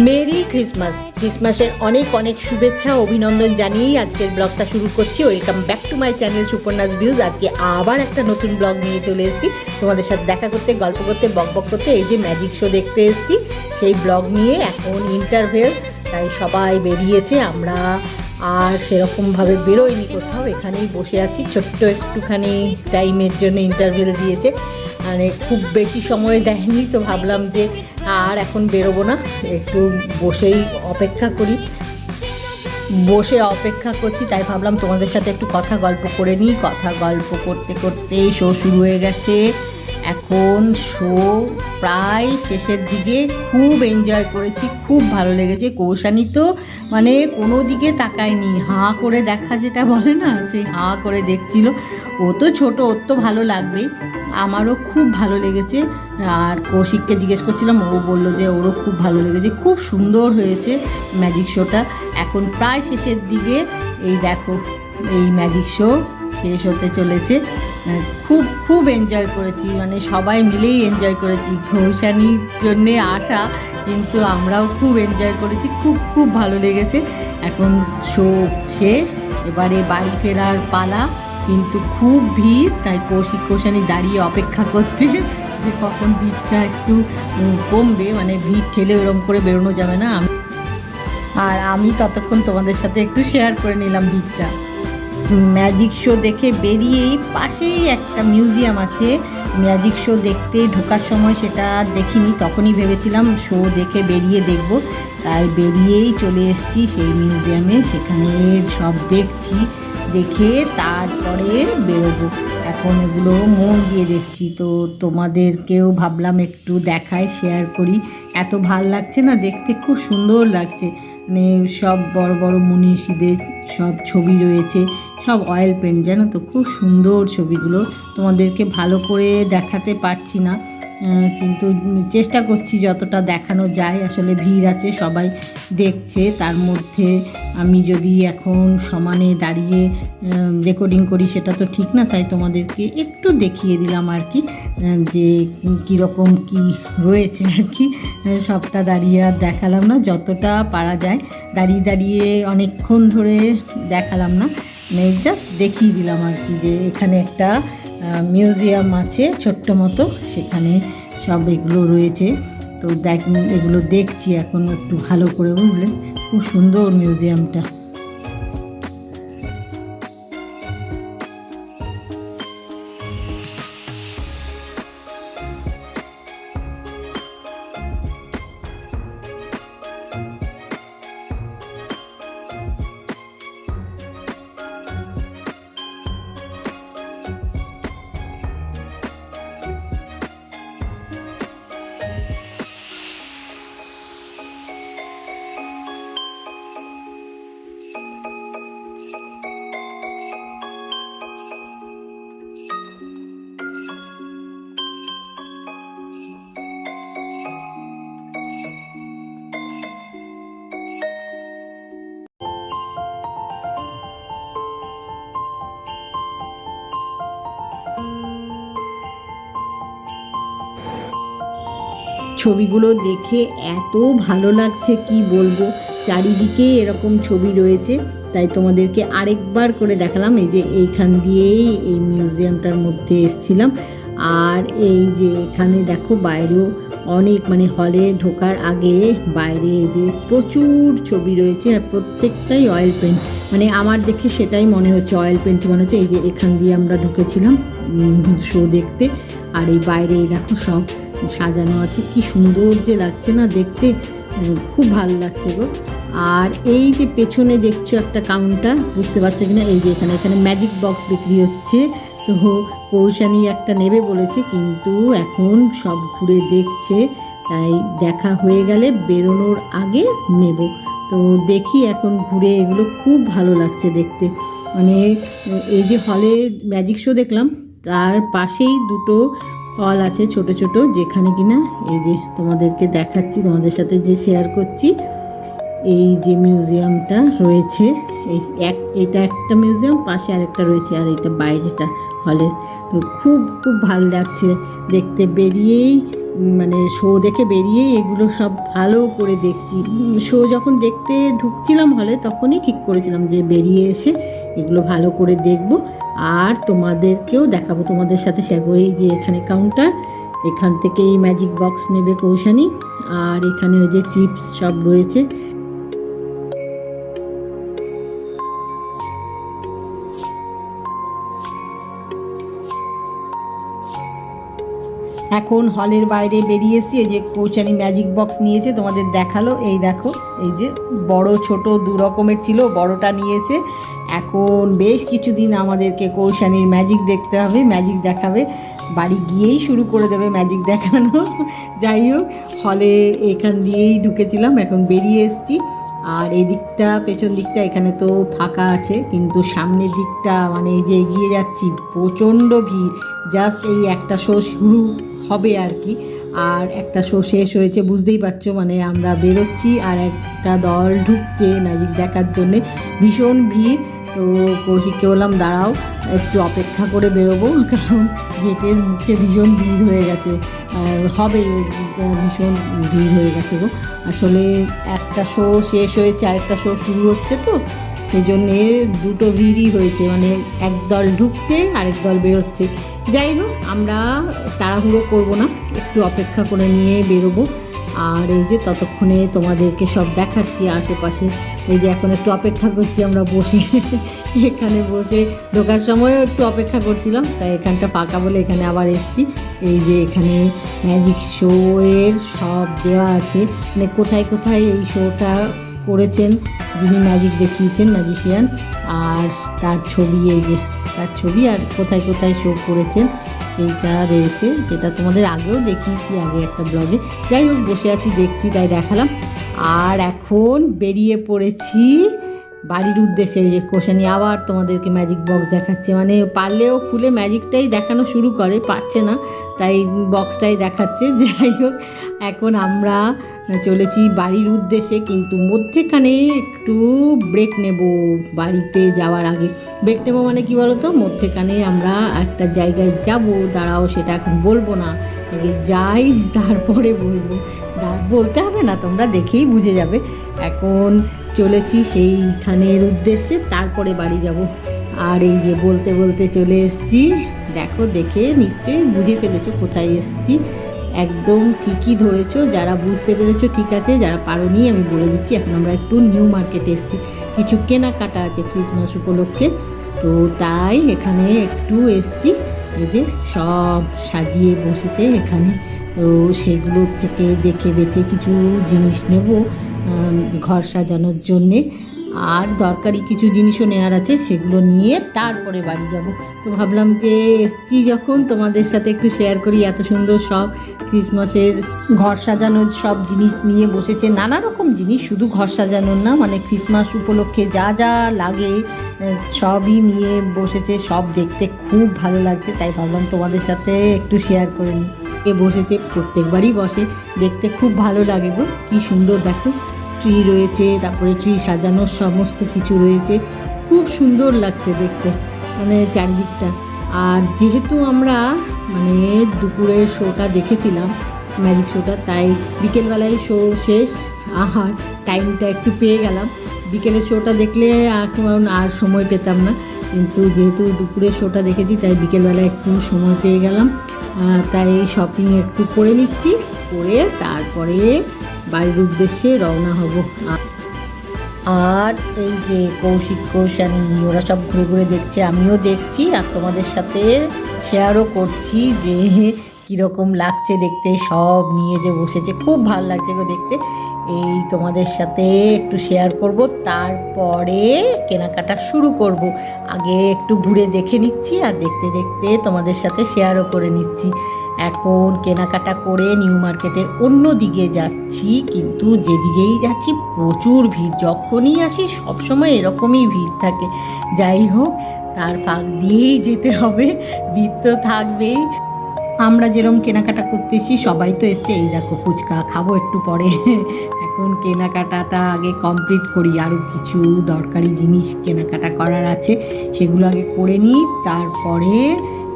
Mary ক্রিসমাসের অনেক অনেক শুভেচ্ছা অভিনন্দন জানিয়েই আজকের ব্লগটা শুরু করছি। Welcome back to my channel Suparna's views. আজকে আবার একটা নতুন ব্লগ নিয়ে চলে এসেছি তোমাদের সাথে দেখা করতে, গল্প করতে, বকবক করতে। এই যে ম্যাজিক শো দেখতে এসেছি, সেই ব্লগ নিয়ে এখন ইন্টারভেল, তাই সবাই বেরিয়েছে। আমরা আর সেরকমভাবে বেরোয়নি কোথাও, এখানেই বসে আছি। ছোট্ট একটুখানি টাইমের জন্য ইন্টারভেল দিয়েছে, মানে খুব বেশি সময় দেয়নি, তো ভাবলাম যে আর এখন বেরোবো না, একটু বসেই অপেক্ষা করি। বসে অপেক্ষা করছি, তাই ভাবলাম তোমাদের সাথে একটু কথা গল্প করে নিই। কথা গল্প করতে করতে শো শুরু হয়ে গেছে। এখন শো প্রায় শেষের দিকে। খুব এনজয় করেছি, খুব ভালো লেগেছে। কৌশানী তো মানে কোনো দিকে তাকায়নি, হাঁ করে দেখা যেটা বলে না, সেই হাঁ করে দেখছিল। ও তো ছোট, ওর তো ভালো লাগবেই। আমারও খুব ভালো লেগেছে। আর কৌশিককে জিজ্ঞেস করছিলাম, ও বললো যে ওরও খুব ভালো লেগেছে। খুব সুন্দর হয়েছে ম্যাজিক শোটা। এখন প্রায় শেষের দিকে। এই দেখো, এই ম্যাজিক শো শেষ হতে চলেছে। খুব খুব এনজয় করেছি, মানে সবাই মিলেই এনজয় করেছি। কৌশানীর জন্যে আসা, কিন্তু আমরাও খুব এনজয় করেছি। খুব খুব ভালো লেগেছে। এখন শো শেষ, এবারে বাড়ি ফেরার পালা। কিন্তু খুব ভিড়, তাই কৌশানী দাঁড়িয়ে অপেক্ষা করছে যে কখন ভিড়টা একটু কমবে, মানে ভিড় ঠেলে ওরম করে বেরোনো যাবে না। আর আমি ততক্ষণ তোমাদের সাথে একটু শেয়ার করে নিলাম ভিড়টা। ম্যাজিক শো দেখে বেরিয়েই পাশেই একটা মিউজিয়াম আছে। ম্যাজিক শো দেখতে ঢোকার সময় সেটা দেখিনি, তখনই ভেবেছিলাম শো দেখে বেরিয়ে দেখব, তাই বেরিয়েই চলে এসেছি সেই মিউজিয়ামে। সেখানে সব দেখছি, দেখে তারপরে বেরোবো। এখন এগুলো মন দিয়ে দেখছি, তো তোমাদেরকেও ভাবলাম একটু দেখাই, শেয়ার করি। এত ভাল লাগছে না দেখতে, খুব সুন্দর লাগছে। মানে সব বড় বড় মনীষীদের সব ছবি রয়েছে, সব অয়েল পেন্ট, জানো তো, খুব সুন্দর ছবিগুলো। তোমাদেরকে ভালো করে দেখাতে পারছি না, কিন্তু চেষ্টা করছি যতটা দেখানো যায়। আসলে ভিড় আছে, সবাই দেখছে, তার মধ্যে আমি যদি এখন সমানে দাঁড়িয়ে রেকর্ডিং করি সেটা তো ঠিক না, তাই তোমাদেরকে একটু দেখিয়ে দিলাম আর কি, যে কীরকম কী রয়েছে আর কি। সবটা দাঁড়িয়ে আর দেখালাম না, যতটা পারা যায় দাঁড়িয়ে দাঁড়িয়ে অনেকক্ষণ ধরে দেখালাম না, মানে জাস্ট দেখিয়ে দিলাম আর কি, যে এখানে একটা মিউজিয়াম আছে ছোট্ট মতো, সেখানে সব এগুলো রয়েছে। তো এগুলো দেখছি এখন একটু ভালো করে, বুঝলে, খুব সুন্দর মিউজিয়ামটা। ছবিগুলো দেখে এত ভালো লাগছে কি বলবো, চারিদিকে এরকম ছবি রয়েছে, তাই তোমাদেরকে আরেকবার করে দেখালাম। এই যে এইখান দিয়েই এই মিউজিয়ামটার মধ্যে এসছিলাম। আর এই যে এখানে দেখো বাইরেও অনেক, মানে হলে ঢোকার আগে বাইরে যে প্রচুর ছবি রয়েছে, আর প্রত্যেকটাই অয়েল পেন্ট। মানে আমার দেখে সেটাই মনে হচ্ছে, অয়েল পেন্টই মনে হচ্ছে। এই যে এখান দিয়ে আমরা ঢুকেছিলাম শো দেখতে, আর এই বাইরে দেখো সব সাজানো আছে, কি সুন্দর যে লাগছে না দেখতে, খুব ভালো লাগছে গো। আর এই যে পেছনে দেখছো একটা কাউন্টার, বুঝতে পারছো কিনা, এই যে এখানে ম্যাজিক বক্স বিক্রি হচ্ছে। তো কৌশানী একটা নেবে বলেছে, কিন্তু এখন সব ঘুরে দেখছে, তাই দেখা হয়ে গেলে বেরোনোর আগে নেব। তো দেখি এখন ঘুরে, এগুলো খুব ভালো লাগছে দেখতে। মানে এই যে হলে ম্যাজিক শো দেখলাম, তার পাশেই দুটো হল আছে ছোট ছোট, যেখানে কিনা এই যে তোমাদেরকে দেখাচ্ছি, তোমাদের সাথে যে শেয়ার করছি, এই যে মিউজিয়ামটা রয়েছে। এটা একটা মিউজিয়াম, পাশে আরেকটা রয়েছে, আর এটা বাইরেটা হলে। তো খুব খুব ভালো লাগছে দেখতে। বেরিয়েই মানে শো দেখে বেরিয়েই এগুলো সব ভালো করে দেখছি। শো যখন দেখতে ঢুকছিলাম হলে তখনই ঠিক করেছিলাম যে বেরিয়ে এসে এগুলো ভালো করে দেখব আর তোমাদেরকেও দেখাবো, তোমাদের সাথে শেয়ার করে। এই যে এখানে কাউন্টার, এখান থেকে এই ম্যাজিক বক্স নেবে কৌশানী, আর এখানে ওই যে চিপস সব রয়েছে। এখন হলের বাইরে বেরিয়ে এসেছি। এই যে কৌশানী ম্যাজিক বক্স নিয়েছে, তোমাদের দেখালো। এই দেখো, এই যে বড় ছোট দু রকমের ছিল, বড়টা নিয়েছে। এখন বেশ কিছুদিন আমাদেরকে কৌশানীর ম্যাজিক দেখতে হবে, ম্যাজিক দেখাবে, বাড়ি গিয়েই শুরু করে দেবে ম্যাজিক দেখানো। যাই হোক, হলে এখান দিয়েই ঢুকেছিলাম, এখন বেরিয়ে এসেছি। আর এই দিকটা, পেছন দিকটা এখানে তো ফাঁকা আছে, কিন্তু সামনের দিকটা মানে এই যে এগিয়ে যাচ্ছি প্রচণ্ড ভিড়। জাস্ট এই একটা শো শুরু হবে আর কি, আর একটা শো শেষ হয়েছে, বুঝতেই পারছো। মানে আমরা বেরোচ্ছি আর একটা দল ঢুকছে ম্যাজিক দেখার জন্যে, ভীষণ ভিড়। তো কৌশিককে বললাম দাঁড়াও, একটু অপেক্ষা করে বেরোবো, কারণ গেটের মুখে ভীষণ ভিড় হয়ে গেছে, হবে ভীষণ ভিড় হয়ে গেছে গো। আসলে একটা শো শেষ হয়েছে, আরেকটা শো শুরু হচ্ছে, তো সেই জন্যে দুটো ভিড়ই হয়েছে, মানে একদল ঢুকছে আরেক দল বেরোচ্ছে। যাই হোক, আমরা তাড়াহুড়ো করব না, একটু অপেক্ষা করে নিয়ে বেরোবো। আর এই যে ততক্ষণে তোমাদেরকে সব দেখাচ্ছি আশেপাশে। এই যে এখন একটু অপেক্ষা করছি আমরা বসে, এখানে বসে ঢোকার সময়ও একটু অপেক্ষা করছিলাম, তাই এখানটা ফাঁকা বলে এখানে আবার এসছি। এই যে এখানে ম্যাজিক শো এর সব দেওয়া আছে, মানে কোথায় কোথায় এই শোটা করেছেন যিনি ম্যাজিক দেখিয়েছেন, ম্যাজিশিয়ান, আর তার ছবি, এই যে তার ছবি, আর কোথায় কোথায় শো করেছেন সেইটা রয়েছে। সেটা তোমাদের আগেও দেখিয়েছি, আগে একটা ব্লগে। যাই হোক, বসে আছি দেখছি, তাই দেখালাম। আর এখন বেরিয়ে পড়েছি বাড়ির উদ্দেশ্যে। যে কৌশানী আবার তোমাদেরকে ম্যাজিক বক্স দেখাচ্ছে, মানে পারলেও খুলে ম্যাজিকটাই দেখানো শুরু করে, পারছে না, তাই বক্সটাই দেখাচ্ছে। যাই হোক, এখন আমরা চলেছি বাড়ির উদ্দেশ্যে, কিন্তু মধ্যেখানে একটু ব্রেক নেব বাড়িতে যাওয়ার আগে। ব্রেক নেবো মানে কি বলো তো, মধ্যেখানে আমরা একটা জায়গায় যাব, দাঁড়াও সেটা এখন বলবো না, আগে যাই তারপরে বলবো। বলতে হবে না, তোমরা দেখেই বুঝে যাবে। এখন চলেছি সেইখানের উদ্দেশ্যে, তারপরে বাড়ি যাব। আর এই যে বলতে বলতে চলে এসেছি, দেখো, দেখে নিশ্চয়ই বুঝে ফেলেছো কোথায় এসেছি। একদম ঠিকই ধরেছো, যারা বুঝতে পেরেছো ঠিক আছে, যারা পারোনি আমি বলে দিচ্ছি। এখন আমরা একটু নিউ মার্কেটে এসেছি, কিছু কেনাকাটা আছে ক্রিসমাস উপলক্ষে, তো তাই এখানে একটু এসেছি। এই যে সব সাজিয়ে বসেছে এখানে, তো সেগুলোর থেকে দেখে বেছে কিছু জিনিস নেব ঘর সাজানোর জন্যে। আর দরকারি কিছু জিনিসও নেওয়ার আছে, সেগুলো নিয়ে তারপরে বাড়ি যাব। তো ভাবলাম যে এসছি যখন, তোমাদের সাথে একটু শেয়ার করি। এত সুন্দর সব ক্রিসমাসের ঘর সাজানোর সব জিনিস নিয়ে বসেছে, নানা রকম জিনিস, শুধু ঘর সাজানোর না, মানে ক্রিসমাস উপলক্ষে যা যা লাগে সবই নিয়ে বসেছে। সব দেখতে খুব ভালো লাগছে, তাই ভাবলাম তোমাদের সাথে একটু শেয়ার করে নিই। এ বসেছে, প্রত্যেকবারই বসে, দেখতে খুব ভালো লাগে গো। কী সুন্দর দেখো, ট্রি রয়েছে, তারপরে ট্রি সাজানোর সমস্ত কিছু রয়েছে, খুব সুন্দর লাগছে দেখতে, মানে চারিদিকটা। আর যেহেতু আমরা মানে দুপুরের শোটা দেখেছিলাম, ম্যাজিক শোটা, তাই বিকেলবেলায় শো শেষ, আর টাইমটা একটু পেয়ে গেলাম। বিকেলের শোটা দেখলে এখন আর সময় পেতাম না, কিন্তু যেহেতু দুপুরের শোটা দেখেছি, তাই বিকেলবেলায় একটু সময় পেয়ে গেলাম, তাই শপিং একটু করে নিচ্ছি, করে তারপরে বাড়ির উদ্দেশ্যে রওনা হব। আর এই যে কৌশিক, কৌশানী, ওরা সব ঘুরে ঘুরে দেখছে, আমিও দেখছি, আর তোমাদের সাথে শেয়ারও করছি যে কীরকম লাগছে দেখতে। সব নিয়ে যে বসেছে, খুব ভালো লাগছে গো দেখতে। এই তোমাদের সাথে একটু শেয়ার করব, তারপরে কেনাকাটা শুরু করব। আগে একটু ঘুরে দেখে নিচ্ছি, আর দেখতে দেখতে তোমাদের সাথে শেয়ারও করে নিচ্ছি। এখন কেনাকাটা করে নিউ মার্কেটের অন্য দিকে যাচ্ছি, কিন্তু যেদিকেই যাচ্ছি প্রচুর ভিড়। যখনই আসি সবসময় এরকমই ভিড় থাকে। যাই হোক, তার ফাঁক দিয়েই যেতে হবে, ভিড় তো থাকবেই। আমরা যেরকম কেনাকাটা করতে এসেছি, সবাই তো এসছে। এই দেখো, ফুচকা খাবো একটু পরে। এখন কেনাকাটাটা আগে কমপ্লিট করি, আরও কিছু দরকারি জিনিস কেনাকাটা করার আছে, সেগুলো আগে করে নিই, তারপরে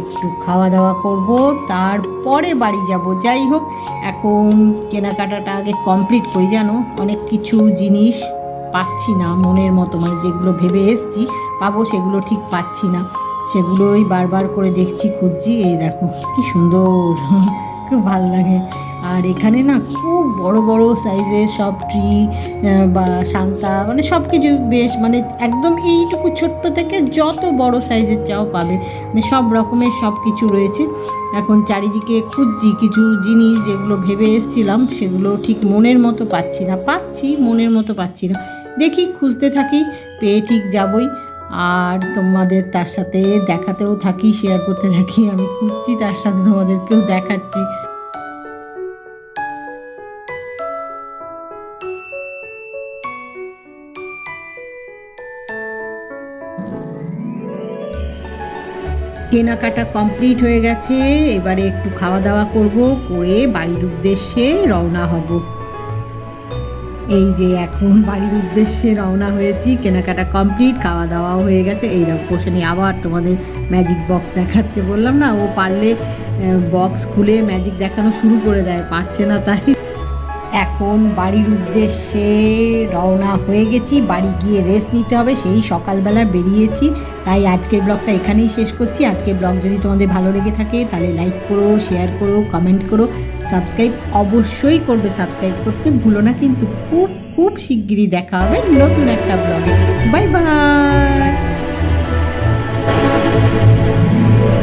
একটু খাওয়া দাওয়া করব, তারপরে বাড়ি যাব। যাই হোক, এখন কেনাকাটাটা আগে কমপ্লিট করি। জানো, অনেক কিছু জিনিস পাচ্ছি না মনের মতো, মানে যেগুলো ভেবে এসছি পাবো সেগুলো ঠিক পাচ্ছি না, সেগুলোই বারবার করে দেখছি, খুঁজছি। এই দেখো কি সুন্দর, খুব ভালো লাগে। আর এখানে না খুব বড় বড় সাইজের সব ট্রি বা শান্তা, মানে সব কিছু বেশ, মানে একদম এইটুকু ছোট্ট থেকে যত বড় সাইজের চাও পাবে, মানে সব রকমের সব কিছু রয়েছে। এখন চারিদিকে খুঁজছি কিছু জিনিস যেগুলো ভেবে এসছিলাম, সেগুলো ঠিক মনের মতো পাচ্ছি না, মনের মতো পাচ্ছি না। দেখি, খুঁজতে থাকি, পেয়ে ঠিক যাবই। আর তোমাদের তার সাথে দেখাতেও থাকি, শেয়ার করতে থাকি। আমি খুঁজছি, তার সাথে তোমাদেরকেও দেখাচ্ছি। কেনাকাটা কমপ্লিট হয়ে গেছে, এবারে একটু খাওয়া দাওয়া করব, করে বাড়ির উদ্দেশ্যে রওনা হব। এই যে এখন বাড়ির উদ্দেশ্যে রওনা হয়েছি, কেনাকাটা কমপ্লিট, খাওয়া দাওয়াও হয়ে গেছে। এই দেখো পোষণী আবার তোমাদের ম্যাজিক বক্স দেখাচ্ছে, বললাম না ও পারলে বক্স খুলে ম্যাজিক দেখানো শুরু করে দেয়, পারছে না তাই। এখন বাড়ির উদ্দেশ্যে রওনা হয়ে গেছি, বাড়ি গিয়ে রেস্ট নিতে হবে, সেই সকালবেলা বেরিয়েছি। তাই আজকের ব্লগটা এখানেই শেষ করছি। আজকের ব্লগ যদি তোমাদের ভালো লেগে থাকে তাহলে লাইক করো, শেয়ার করো, কমেন্ট করো, সাবস্ক্রাইব অবশ্যই করবে, সাবস্ক্রাইব করতে ভুলো না কিন্তু। খুব খুব শিগগিরই দেখা হবে নতুন একটা ব্লগে। Bye bye.